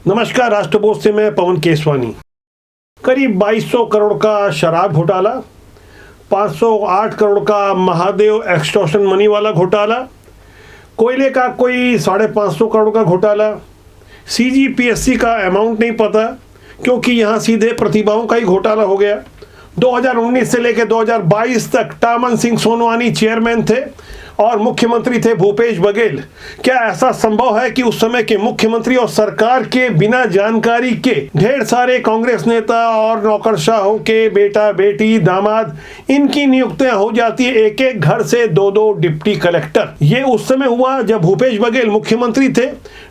नमस्कार, राष्ट्रबोध से मैं पवन केसवानी। करीब 2200 करोड़ का शराब घोटाला, 508 करोड़ का महादेव एक्सटॉर्शन मनी वाला घोटाला, कोयले का कोई 550 करोड़ का घोटाला, CGPSC का अमाउंट नहीं पता क्योंकि यहाँ सीधे प्रतिभाओं का ही घोटाला हो गया। 2019 से लेकर 2022 तक टामन सिंह सोनवानी चेयरमैन थे और मुख्यमंत्री थे भूपेश बघेल। क्या ऐसा संभव है कि उस समय के मुख्यमंत्री और सरकार के बिना जानकारी के ढेर सारे कांग्रेस नेता और नौकरशाहों के बेटा बेटी दामाद इनकी नियुक्तियां हो जाती है, एक एक घर से दो दो डिप्टी कलेक्टर। ये उस समय हुआ जब भूपेश बघेल मुख्यमंत्री थे,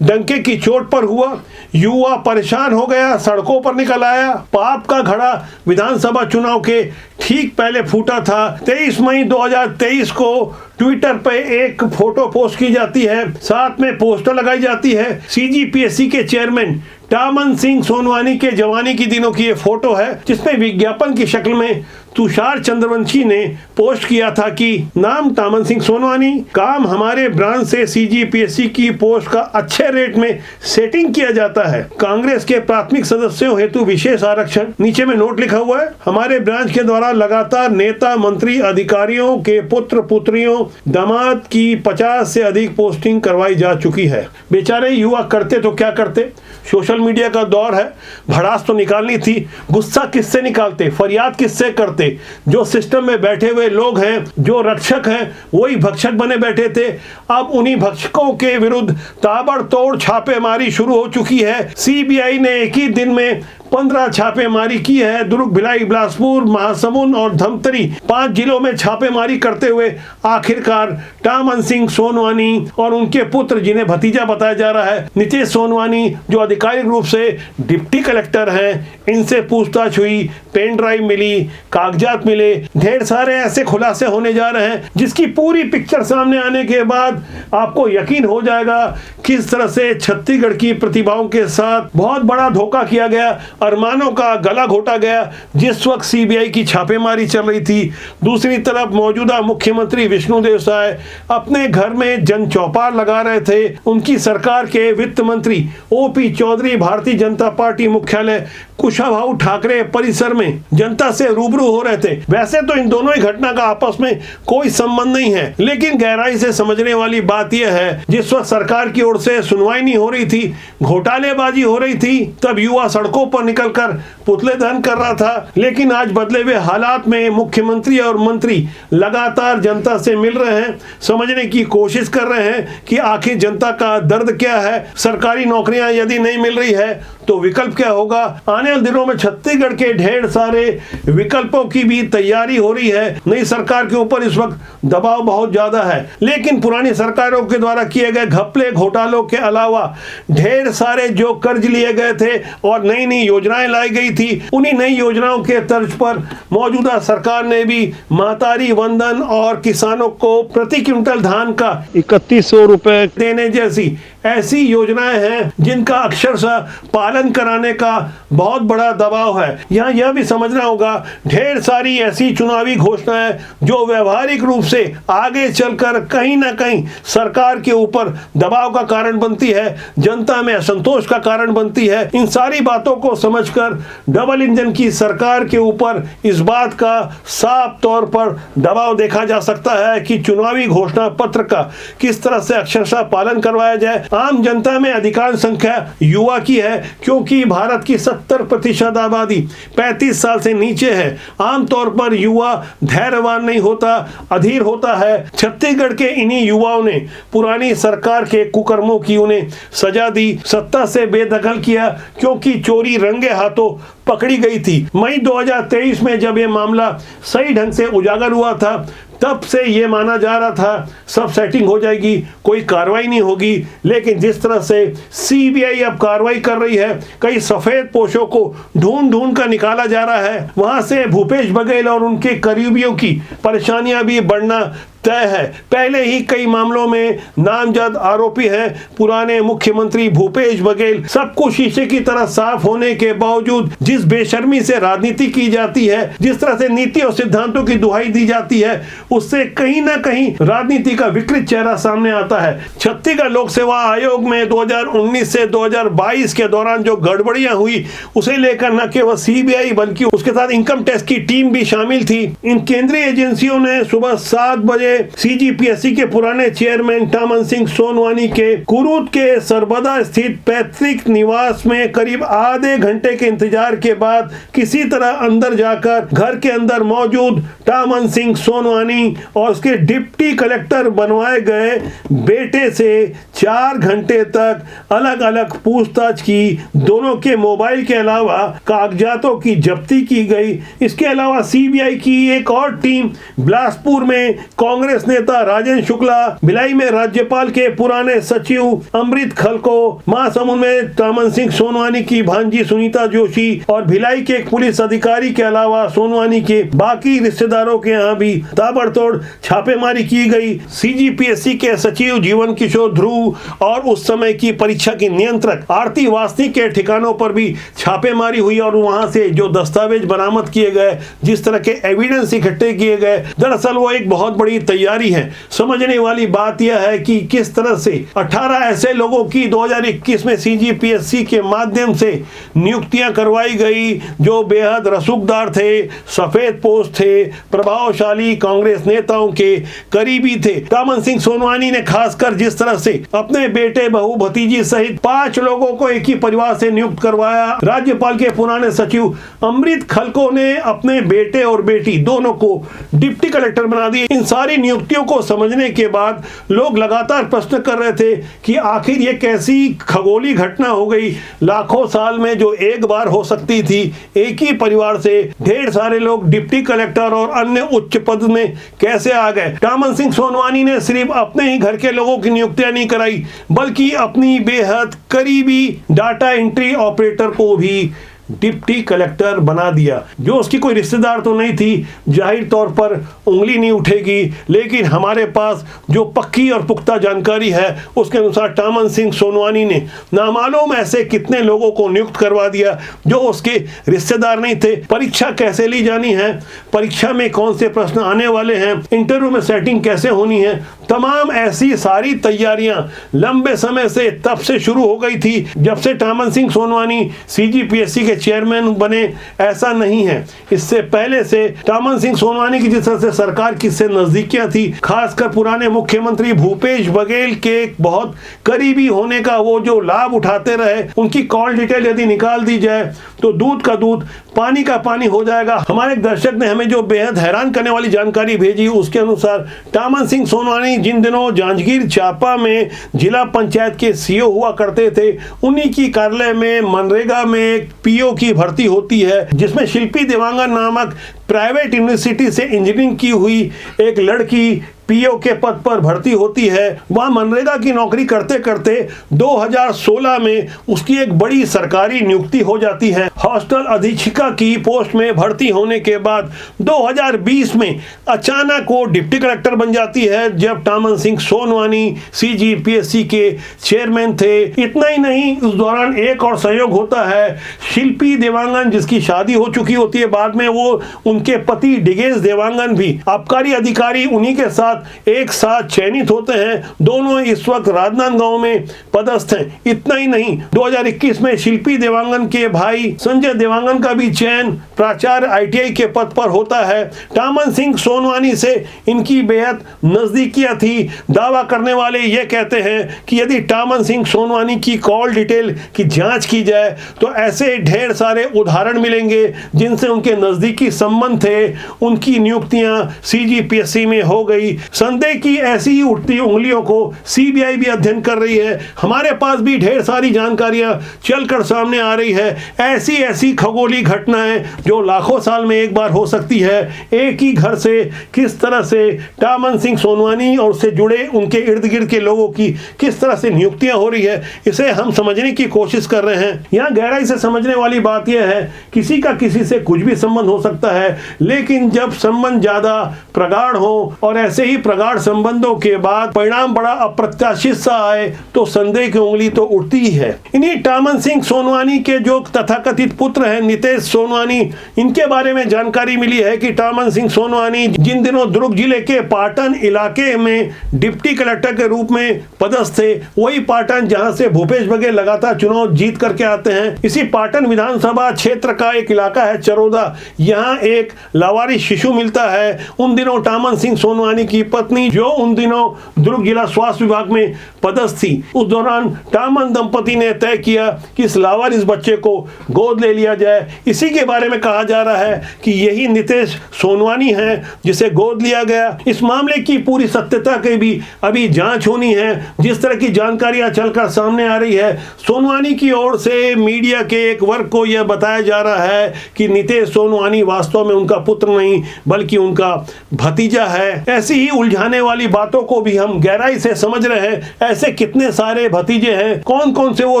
डंके की चोट पर हुआ, युवा परेशान हो गया, सड़कों पर निकल आया। पाप का घड़ा विधानसभा चुनाव के ठीक पहले फूटा था। 23 मई 2023 को ट्विटर पे एक फोटो पोस्ट की जाती है, साथ में पोस्टर लगाई जाती है। CGPSC के चेयरमैन टामन सिंह सोनवानी के जवानी की दिनों की ये फोटो है, जिसमें विज्ञापन की शक्ल में तुषार चंद्रवंशी ने पोस्ट किया था कि नाम टामन सिंह सोनवानी, काम हमारे ब्रांच से CGPSC की पोस्ट का अच्छे रेट में सेटिंग किया जाता है। कांग्रेस के प्राथमिक सदस्यों हेतु विशेष आरक्षण। नीचे में नोट लिखा हुआ है, हमारे ब्रांच के द्वारा लगातार नेता मंत्री अधिकारियों के पुत्र पुत्रियों दामाद की 50 से अधिक पोस्टिंग करवाई जा चुकी है। बेचारे युवा करते तो क्या करते, सोशल मीडिया का दौर है, भड़ास तो निकालनी थी। गुस्सा किससे निकालते, फरियाद किससे करते? जो सिस्टम में बैठे हुए लोग हैं, जो रक्षक हैं, वही भक्षक बने बैठे थे। अब उन्हीं भक्षकों के विरुद्ध ताबड़तोड़ छापेमारी शुरू हो चुकी है। CBI ने एक ही दिन में 15 छापेमारी की है। दुर्ग, भिलाई, बिलासपुर, महासमुंद और धमतरी 5 जिलों में छापेमारी करते हुए आखिरकार टामन सिंह सोनवानी और उनके पुत्र, जिन्हें भतीजा बताया जा रहा है, नीतीश सोनवानी, जो आधिकारिक रूप से डिप्टी कलेक्टर हैं, इनसे पूछताछ हुई, पेन ड्राइव मिली, कागजात मिले, ढेर सारे ऐसे खुलासे होने जा रहे हैं जिसकी पूरी पिक्चर सामने आने के बाद आपको यकीन हो जाएगा किस तरह से छत्तीसगढ़ की प्रतिभाओं के साथ बहुत बड़ा धोखा किया गया, अरमानों का गला घोटा गया। जिस वक्त CBI की छापेमारी चल रही थी, दूसरी तरफ मौजूदा मुख्यमंत्री विष्णुदेव साय अपने घर में जन चौपाल लगा रहे थे। उनकी सरकार के वित्त मंत्री OP चौधरी भारतीय जनता पार्टी मुख्यालय कुशाभाऊ ठाकरे परिसर में जनता से रूबरू हो रहे थे। वैसे तो इन दोनों ही घटना का आपस में कोई संबंध नहीं है, लेकिन गहराई से समझने वाली बात यह है, जिस वक्त सरकार की ओर से सुनवाई नहीं हो रही थी, घोटालेबाजी हो रही थी, तब युवा सड़कों पर निकलकर पुतले दहन कर रहा था। लेकिन आज बदले हुए हालात में मुख्यमंत्री और मंत्री लगातार जनता से मिल रहे हैं, समझने की कोशिश कर रहे हैं कि आखिर जनता का दर्द क्या है। सरकारी नौकरियां यदि नहीं मिल रही है तो विकल्प क्या होगा। आने वाले दिनों में छत्तीसगढ़ के ढेर सारे विकल्पों की भी तैयारी हो रही है। नई सरकार के ऊपर इस वक्त दबाव बहुत ज्यादा है, लेकिन पुरानी सरकारों के द्वारा किए गए घपले घोटालों के अलावा ढेर सारे जो कर्ज लिए गए थे और नई नई योजनाएं लाई गई थी, उन्हीं नई योजनाओं के तर्ज पर मौजूदा सरकार ने भी महतारी वंदन और किसानों को प्रति क्विंटल धान का 3100 रुपए देने जैसी ऐसी योजनाएं हैं जिनका अक्षरशः पालन कराने का बहुत बड़ा दबाव है। यहाँ यह भी समझना होगा, ढेर सारी ऐसी चुनावी घोषणाएं जो व्यवहारिक रूप से आगे चलकर कहीं ना कहीं सरकार के ऊपर दबाव का कारण बनती है, जनता में असंतोष का कारण बनती है। इन सारी बातों को समझकर डबल इंजन की सरकार के ऊपर इस बात का साफ तौर पर दबाव देखा जा सकता है कि चुनावी घोषणा पत्र का किस तरह से अक्षरशः पालन करवाया जाए। आम जनता में अधिकांश संख्या युवा की है, क्योंकि भारत की 70% आबादी 35 साल से नीचे है। आमतौर पर युवा धैर्यवान नहीं होता, अधीर होता है। छत्तीसगढ़ के इन्हीं युवाओं ने पुरानी सरकार के कुकर्मों की उन्हें सजा दी, सत्ता से बेदखल किया, क्योंकि चोरी रंगे हाथों पकड़ी गई थी। मई 2023 में जब यह मामला सही ढंग से उजागर हुआ था, तब से ये माना जा रहा था सब सेटिंग हो जाएगी, कोई कार्रवाई नहीं होगी। लेकिन जिस तरह से CBI अब कार्रवाई कर रही है, कई सफेद पोशों को ढूंढ ढूंढ कर निकाला जा रहा है, वहां से भूपेश बघेल और उनके करीबियों की परेशानियां भी बढ़ना तय है। पहले ही कई मामलों में नामजद आरोपी हैं पुराने मुख्यमंत्री भूपेश बघेल। सब कुछ शीशे की तरह साफ होने के बावजूद जिस बेशर्मी से राजनीति की जाती है, जिस तरह से नीति और सिद्धांतों की दुहाई दी जाती है, उससे कहीं ना कहीं राजनीति का विकृत चेहरा सामने आता है। छत्तीसगढ़ लोक सेवा आयोग में 2019 से 2022 के दौरान जो गड़बड़ियां हुई, उसे लेकर न केवल सीबीआई बल्कि उसके साथ इनकम टैक्स की टीम भी शामिल थी। इन केंद्रीय एजेंसियों ने सुबह 7 बजे सीजीपीएससी के पुराने चेयरमैन टामन सिंह सोनवानी के कुरूद के सरबदा स्थित पैतृक निवास में करीब आधे घंटे के इंतजार के बाद किसी तरह अंदर जाकर घर के अंदर मौजूद टामन सिंह सोनवानी और उसके डिप्टी कलेक्टर बनवाए गए बेटे से 4 घंटे तक अलग अलग पूछताछ की। दोनों के मोबाइल के अलावा कागजातों की जब्ती की गई। इसके अलावा सीबीआई की एक और टीम बिलासपुर में कांग्रेस नेता राजेंद्र शुक्ला, भिलाई में राज्यपाल के पुराने सचिव अमृत खलको, महासमुंद में टामन सिंह सोनवानी की भांजी सुनीता जोशी और भिलाई के एक पुलिस अधिकारी के अलावा सोनवानी के बाकी रिश्तेदारों के यहाँ भी ताबड़तोड़ छापेमारी की गई। सीजीपीएससी के सचिव जीवन किशोर ध्रुव और उस समय की परीक्षा की नियंत्रक आरती वासनिक के ठिकानों पर भी छापेमारी हुई और वहां से जो दस्तावेज बरामद किए गए, जिस तरह के एविडेंस इकट्ठे किए गए, दरअसल वो एक बहुत बड़ी तैयारी है। समझने वाली बात यह है कि किस तरह से 18 ऐसे लोगों की 2021 में सीजीपीएससी के माध्यम से नियुक्तियां करवाई गई जो बेहद रसूखदार थे, सफेद पोस्ट थे, प्रभावशाली कांग्रेस नेताओं के करीबी थे। टामन सिंह सोनवानी ने खासकर जिस तरह से अपने बेटे, बहू, भतीजी सहित 5 लोगों को एक ही परिवार से नियुक्त करवाया। राज्यपाल के पुराने सचिव अमृत खलको ने अपने बेटे और बेटी दोनों को डिप्टी कलेक्टर बना दिए। इन सारी नियुक्तियों को समझने के बाद लोग लगातार प्रश्न कर रहे थे कि आखिर ये कैसी खगोली घटना हो गई। लाखों साल में जो एक बार हो सकती थी, एक ही परिवार से ढेर सारे लोग डिप्टी कलेक्टर और अन्य उच्च पद में कैसे आ गए। टामन सिंह सोनवानी ने सिर्फ अपने ही घर के लोगों की नियुक्तियां नहीं कराई, बल्कि अपनी बेहद करीबी डाटा एंट्री ऑपरेटर को भी डिप्टी कलेक्टर बना दिया। जो उसकी कोई रिश्तेदार तो नहीं थी, जाहिर तौर पर उंगली नहीं उठेगी, लेकिन हमारे पास जो पक्की और पुख्ता जानकारी है उसके अनुसार टामन सिंह सोनवानी ने नामालूम ऐसे कितने लोगों को नियुक्त करवा दिया जो उसके रिश्तेदार नहीं थे। परीक्षा कैसे ली जानी है, परीक्षा में कौन से प्रश्न आने वाले हैं, इंटरव्यू में सेटिंग कैसे होनी है, तमाम ऐसी सारी तैयारियां लंबे समय से तब से शुरू हो गई थी जब से टामन सिंह सोनवानी सीजीपीएससी के चेयरमैन बने। ऐसा नहीं है, इससे पहले से टामन सिंह सोनवानी की जिस तरह से सरकार किससे नजदीकियां थी, खासकर पुराने मुख्यमंत्री भूपेश बघेल के बहुत करीबी होने का वो जो लाभ उठाते रहे, उनकी कॉल डिटेल यदि निकाल दी जाए तो दूध का दूध, पानी का पानी हो जाएगा। हमारे दर्शक ने हमें जो बेहद हैरान करने वाली जानकारी भेजी, उसके अनुसार टामन सिंह सोनवानी जिन दिनों जांजगीर चांपा में जिला पंचायत के सीओ हुआ करते थे, उन्हीं की कार्यालय में मनरेगा में एक पीओ की भर्ती होती है, जिसमें शिल्पी देवांगन नामक प्राइवेट यूनिवर्सिटी से इंजीनियरिंग की हुई एक लड़की पीओ के पद पर भर्ती होती है। वह मनरेगा की नौकरी करते करते 2016 में उसकी एक बड़ी सरकारी नियुक्ति हो जाती है। हॉस्टल अधीक्षिका की पोस्ट में भर्ती होने के बाद 2020 में अचानक वो डिप्टी कलेक्टर बन जाती है, जब टामन सिंह सोनवानी सीजीपीएससी के चेयरमैन थे। इतना ही नहीं, उस दौरान एक और संयोग होता है। शिल्पी देवांगन, जिसकी शादी हो चुकी होती है, बाद में वो उनके पति डिगेश देवांगन भी आबकारी अधिकारी उन्हीं के साथ एक साथ चयनित होते हैं। दोनों इस वक्त राजनांदगांव में पदस्थ हैं। इतना ही नहीं, 2021 में शिल्पी देवांगन के भाई संजय देवांगन का भी चयन प्राचार्य आईटीआई के पद पर होता है। टामन सिंह सोनवानी से इनकी बेहद नजदीकियां थी। दावा करने वाले ये कहते हैं कि यदि टामन सिंह सोनवानी की कॉल डिटेल की जांच की जाए तो ऐसे ढेर सारे उदाहरण मिलेंगे जिनसे उनके नजदीकी संबंध थे। उनकी नियुक्तियां सीजीपीएससी में हो गई। संदेह की ऐसी ही उठती उंगलियों को सीबीआई भी अध्ययन कर रही है। हमारे पास भी ढेर सारी जानकारियां चलकर सामने आ रही है। ऐसी ऐसी खगोली घटनाएं जो लाखों साल में एक बार हो सकती है। एक ही घर से किस तरह से टामन सिंह सोनवानी और उससे जुड़े उनके इर्द गिर्द के लोगों की किस तरह से नियुक्तियां हो रही है, इसे हम समझने की कोशिश कर रहे हैं। यहाँ गहराई से समझने वाली बात यह है, किसी का किसी से कुछ भी संबंध हो सकता है। लेकिन जब संबंध ज्यादा प्रगाढ़ हो और ऐसे ही प्रगाढ़ संबंधों के बाद परिणाम बड़ा अप्रत्याशित सा आए तो संदेह की उंगली तो उठती ही है। इन्हीं टामन सिंह सोनवानी के जो तथाकथित पुत्र हैं नितेश सोनवानी, इनके बारे में जानकारी मिली है कि टामन सिंह सोनवानी जिन दिनों दुर्ग जिले के पाटन इलाके में डिप्टी कलेक्टर के रूप में पदस्थ थे, वही पाटन जहां से भूपेश बघेल लगातार चुनाव जीत करके आते हैं, इसी पाटन विधानसभा क्षेत्र का एक इलाका है चरोदा, यहां एक लावारिस शिशु मिलता है। उन दिनों टामन सिंह सोनवानी की पत्नी जो उन दिनों दुर्ग जिला स्वास्थ्य विभाग में पदस्थ थी, उस दौरान टामन दंपति ने तय किया कि इस लावारिस बच्चे को गोद ले लिया जाए। इसी के बारे में कहा जा रहा है कि यही नितेश सोनवानी है जिसे गोद लिया गया। इस मामले की पूरी सत्यता की भी अभी जांच होनी है। जिस तरह की जानकारियां चलकर सामने आ रही है, सोनवानी की ओर से मीडिया के एक वर्ग को यह बताया जा रहा है कि नितेश सोनवानी वास्तव में उनका पुत्र नहीं बल्कि उनका भतीजा है। ऐसी ही उलझाने वाली बातों को भी हम गहराई से समझ रहे हैं। ऐसे कितने सारे भतीजे हैं, कौन कौन से वो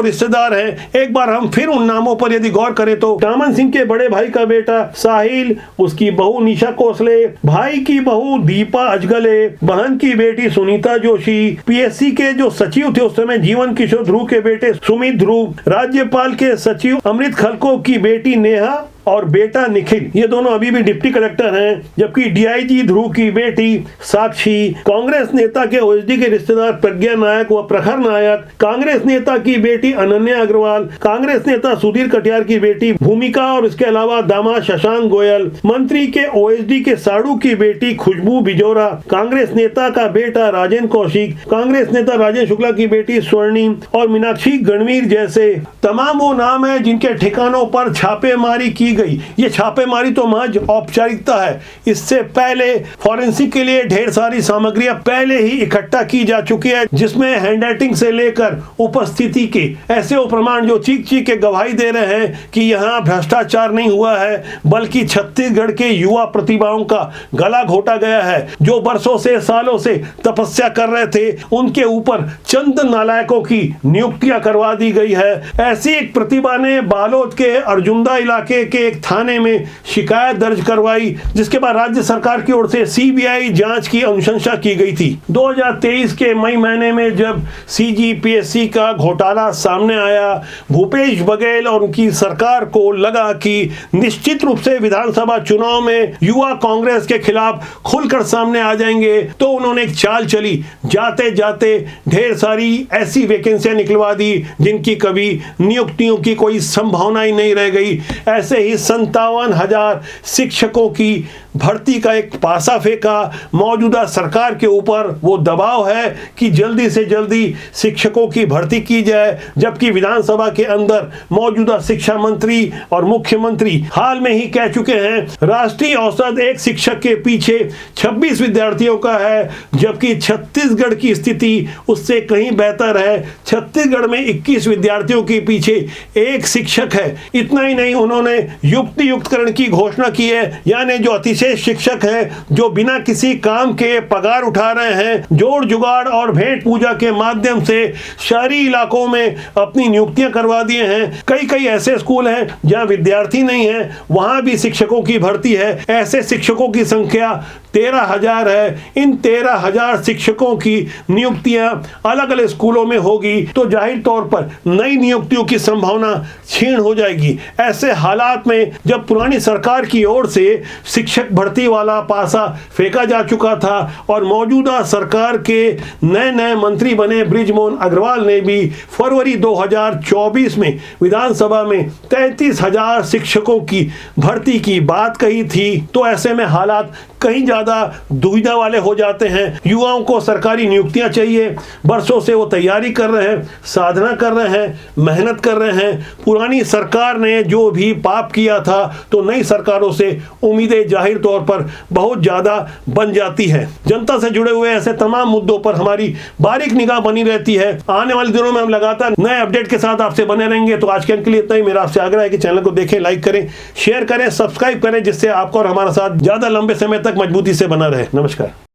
रिश्तेदार हैं, एक बार हम फिर उन नामों पर यदि गौर करें तो टामन सिंह के बड़े भाई का बेटा साहिल, उसकी बहू निशा कोसले, भाई की बहू दीपा अजगले, बहन की बेटी सुनीता जोशी, पीएससी के जो सचिव थे उस समय जीवन किशोर ध्रुव के बेटे सुमित ध्रुव, राज्यपाल के सचिव अमृत खलको की बेटी नेहा और बेटा निखिल, ये दोनों अभी भी डिप्टी कलेक्टर हैं, जबकि डीआईजी ध्रुव की बेटी साक्षी, कांग्रेस नेता के ओएसडी के रिश्तेदार प्रज्ञा नायक व प्रखर नायक, कांग्रेस नेता की बेटी अनन्या अग्रवाल, कांग्रेस नेता सुधीर कटियार की बेटी भूमिका और इसके अलावा दामाद शशांक गोयल, मंत्री के ओएसडी के साड़ू की बेटी खुशबू बिजोरा, कांग्रेस नेता का बेटा राजेंद्र कौशिक, कांग्रेस नेता राजेंद्र शुक्ला की बेटी स्वर्णिम और मीनाक्षी गणवीर जैसे तमाम वो नाम है जिनके ठिकानों पर छापेमारी की गई। ये छापेमारी तो महज औपचारिकता है। इससे पहले फॉरेंसिक के लिए ढेर सारी सामग्रियां पहले ही इकट्ठा की जा चुकी है, जिसमें हैंडराइटिंग से लेकर उपस्थिति के ऐसे वो प्रमाण जो चीख चीख के गवाही दे रहे हैं कि यहाँ भ्रष्टाचार नहीं हुआ है बल्कि छत्तीसगढ़ के युवा प्रतिभाओं का गला घोटा गया है। जो बरसों से सालों से तपस्या कर रहे थे उनके ऊपर चंद नालायकों की नियुक्तियां करवा दी गई है। ऐसी एक प्रतिभा ने बालोद के अर्जुंदा इलाके के एक थाने में शिकायत दर्ज करवाई, जिसके बाद राज्य सरकार की ओर से सीबीआई जांच की अनुशंसा की गई थी। 2023 के मई महीने में जब सीजीपीएससी का घोटाला सामने आया, भूपेश बघेल और उनकी सरकार को लगा कि निश्चित रूप से विधानसभा चुनाव में युवा कांग्रेस के खिलाफ खुलकर सामने आ जाएंगे, तो उन्होंने एक चाल चली, जाते जाते ढेर सारी ऐसी वैकेंसियां निकलवा दी जिनकी कभी नियुक्तियों की कोई संभावना ही नहीं रह गई। ऐसे ही 57,000 शिक्षकों की भर्ती का एक पासा फेंका। मौजूदा सरकार के ऊपर वो दबाव है कि जल्दी से जल्दी शिक्षकों की भर्ती की जाए, जबकि विधानसभा के अंदर मौजूदा शिक्षा मंत्री और मुख्यमंत्री हाल में ही कह चुके हैं राष्ट्रीय औसत एक शिक्षक के पीछे 26 विद्यार्थियों का है, जबकि छत्तीसगढ़ की स्थिति उससे कहीं बेहतर है। छत्तीसगढ़ में 21 विद्यार्थियों के पीछे एक शिक्षक है। इतना ही नहीं, उन्होंने युक्तियुक्तकरण की घोषणा की है, यानी जो अतिशय शिक्षक हैं जो बिना किसी काम के पगार उठा रहे हैं, जोड़ जुगाड़ और भेंट पूजा के माध्यम से शहरी इलाकों में अपनी नियुक्तियां करवा दिए हैं। कई ऐसे स्कूल हैं जहां विद्यार्थी नहीं है, वहां भी शिक्षकों की भर्ती है। ऐसे शिक्षकों की संख्या 13,000 है। इन 13,000 शिक्षकों की नियुक्तियां अलग अलग स्कूलों में होगी तो जाहिर तौर पर नई नियुक्तियों की संभावना क्षीण हो जाएगी। ऐसे हालात में जब पुरानी सरकार की ओर से शिक्षक भर्ती वाला पासा फेंका जा चुका था और मौजूदा सरकार के नए मंत्री बने बृजमोहन अग्रवाल ने भी फरवरी 2024 में विधानसभा में 33,000 शिक्षकों की भर्ती की बात कही थी, तो ऐसे में हालात कहीं ज्यादा दुविधा वाले हो जाते हैं। युवाओं को सरकारी नियुक्तियां चाहिए, बरसों से वो तैयारी कर रहे हैं, साधना कर रहे हैं, मेहनत कर रहे हैं। पुरानी सरकार ने जो भी पाप किया था तो नई सरकारों से उम्मीदें जाहिर तौर पर बहुत ज्यादा बन जाती है। जनता से जुड़े हुए ऐसे तमाम मुद्दों पर हमारी बारीक निगाह बनी रहती है। आने वाले दिनों में हम लगातार नए अपडेट के साथ आपसे बने रहेंगे। तो आज के अंक के लिए इतना ही। मेरा आपसे आग्रह है कि चैनल को देखें, लाइक करें, शेयर करें, सब्सक्राइब करें, जिससे आपको और हमारा साथ ज्यादा लंबे समय तक मजबूती से बना रहे। नमस्कार।